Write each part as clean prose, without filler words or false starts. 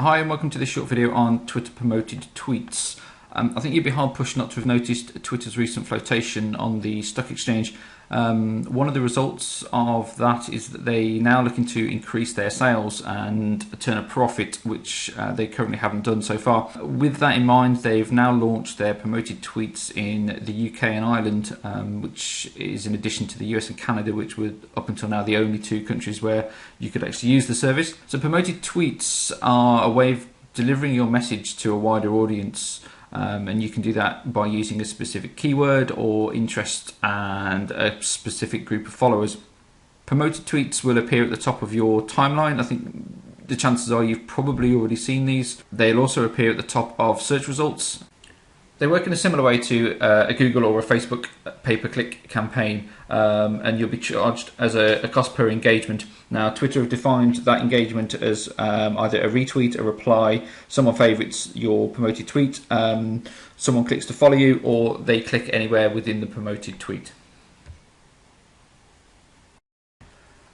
Hi and welcome to this short video on Twitter promoted tweets. I think you'd be hard pushed not to have noticed Twitter's recent flotation on the stock exchange. One of the results of that is that they're now looking to increase their sales and turn a profit, which they currently haven't done so far. With that in mind, they've now launched their promoted tweets in the UK and Ireland, which is in addition to the US and Canada, which were up until now the only two countries where you could actually use the service. So promoted tweets are a way of delivering your message to a wider audience. And you can do that by using a specific keyword or interest and a specific group of followers. Promoted tweets will appear at the top of your timeline. I think the chances are you've probably already seen these. They'll also appear at the top of search results. They work in a similar way to a Google or a Facebook pay-per-click campaign, and you'll be charged as a cost per engagement. Now, Twitter have defined that engagement as either a retweet, a reply, someone favourites your promoted tweet, someone clicks to follow you, or they click anywhere within the promoted tweet.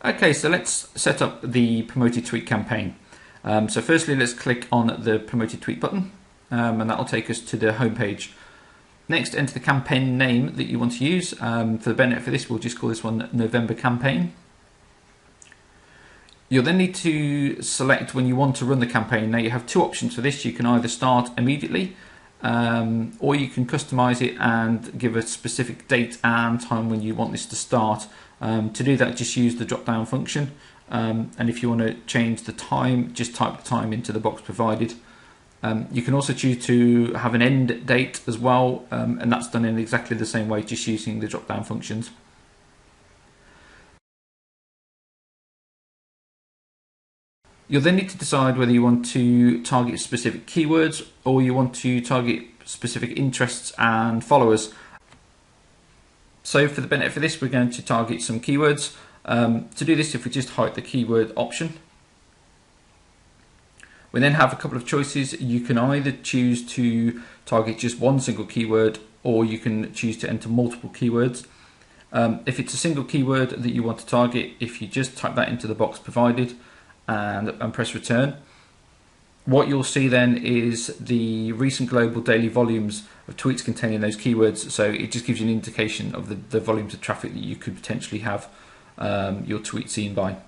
Okay, so let's set up the promoted tweet campaign. So firstly, let's click on the promoted tweet button. And that will take us to the home page. Next, enter the campaign name that you want to use. For the benefit for this, we'll just call this one November Campaign. You'll then need to select when you want to run the campaign. Now you have two options for this. You can either start immediately, or you can customize it and give a specific date and time when you want this to start. To do that, just use the drop-down function. And if you want to change the time, just type the time into the box provided. You can also choose to have an end date as well, and that's done in exactly the same way, just using the drop-down functions. You'll then need to decide whether you want to target specific keywords or you want to target specific interests and followers. So for the benefit of this, we're going to target some keywords. To do this, if we just hide the keyword option, we then have a couple of choices. You can either choose to target just one single keyword, or you can choose to enter multiple keywords. If it's a single keyword that you want to target, if you just type that into the box provided and press return, what you'll see then is the recent global daily volumes of tweets containing those keywords. So it just gives you an indication of the volumes of traffic that you could potentially have your tweet seen by.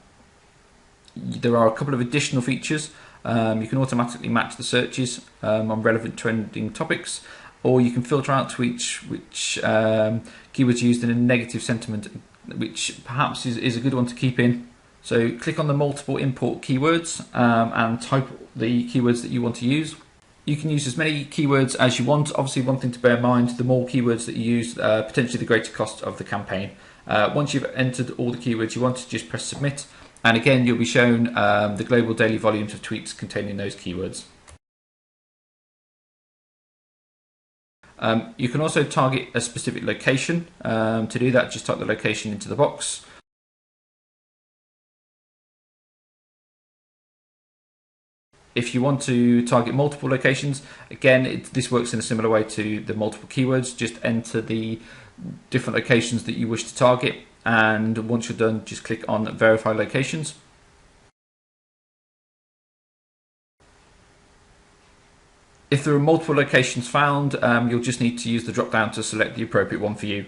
There are a couple of additional features. You can automatically match the searches on relevant trending topics, or you can filter out tweets which keywords used in a negative sentiment, which perhaps is a good one to keep in. So click on the multiple import keywords and type the keywords that you want to use. You can use as many keywords as you want. Obviously, one thing to bear in mind, the more keywords that you use, potentially the greater cost of the campaign. Once you've entered all the keywords you want, just press submit. And again, you'll be shown the global daily volumes of tweets containing those keywords. You can also target a specific location. To do that, just type the location into the box. If you want to target multiple locations, again, this works in a similar way to the multiple keywords. Just enter the different locations that you wish to target. And once you're done, just click on Verify Locations. If there are multiple locations found, you'll just need to use the drop-down to select the appropriate one for you.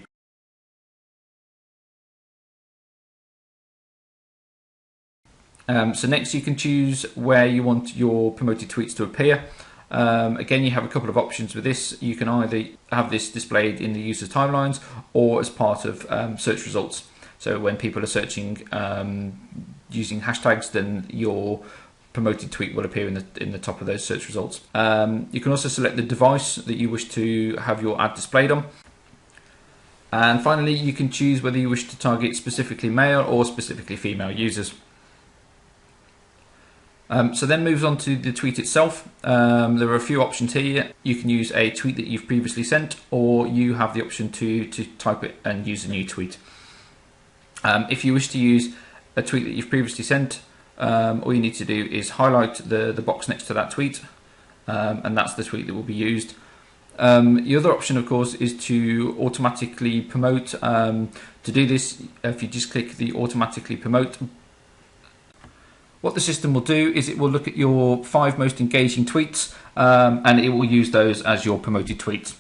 So next you can choose where you want your promoted tweets to appear. Again, you have a couple of options with this. You can either have this displayed in the user's timelines or as part of search results. So when people are searching using hashtags, then your promoted tweet will appear in the top of those search results. You can also select the device that you wish to have your ad displayed on. And finally, you can choose whether you wish to target specifically male or specifically female users. So then moves on to the tweet itself. There are a few options here. You can use a tweet that you've previously sent, or you have the option to type it and use a new tweet. If you wish to use a tweet that you've previously sent, all you need to do is highlight the box next to that tweet, and that's the tweet that will be used. The other option, of course, is to automatically promote. To do this, if you just click the automatically promote What the system will do is it will look at your 5 most engaging tweets, and it will use those as your promoted tweets.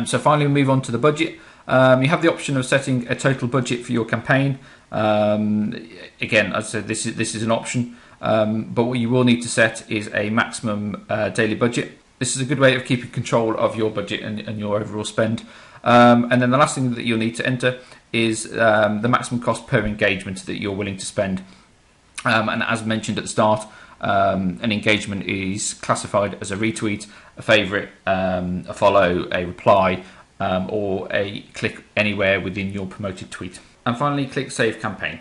So finally, we move on to the budget. You have the option of setting a total budget for your campaign. Again, as I said, this is an option, but what you will need to set is a maximum daily budget. This is a good way of keeping control of your budget and your overall spend. And then the last thing that you'll need to enter is the maximum cost per engagement that you're willing to spend. And as mentioned at the start, an engagement is classified as a retweet, a favourite, a follow, a reply, or a click anywhere within your promoted tweet. And finally, click Save Campaign.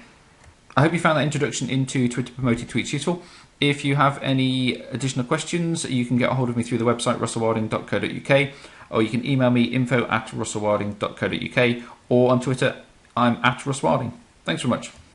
I hope you found that introduction into Twitter promoted tweets useful. If you have any additional questions, you can get a hold of me through the website russellwilding.co.uk, or you can email me info@russellwilding.co.uk, or on Twitter, I'm @russwilding. Thanks very much.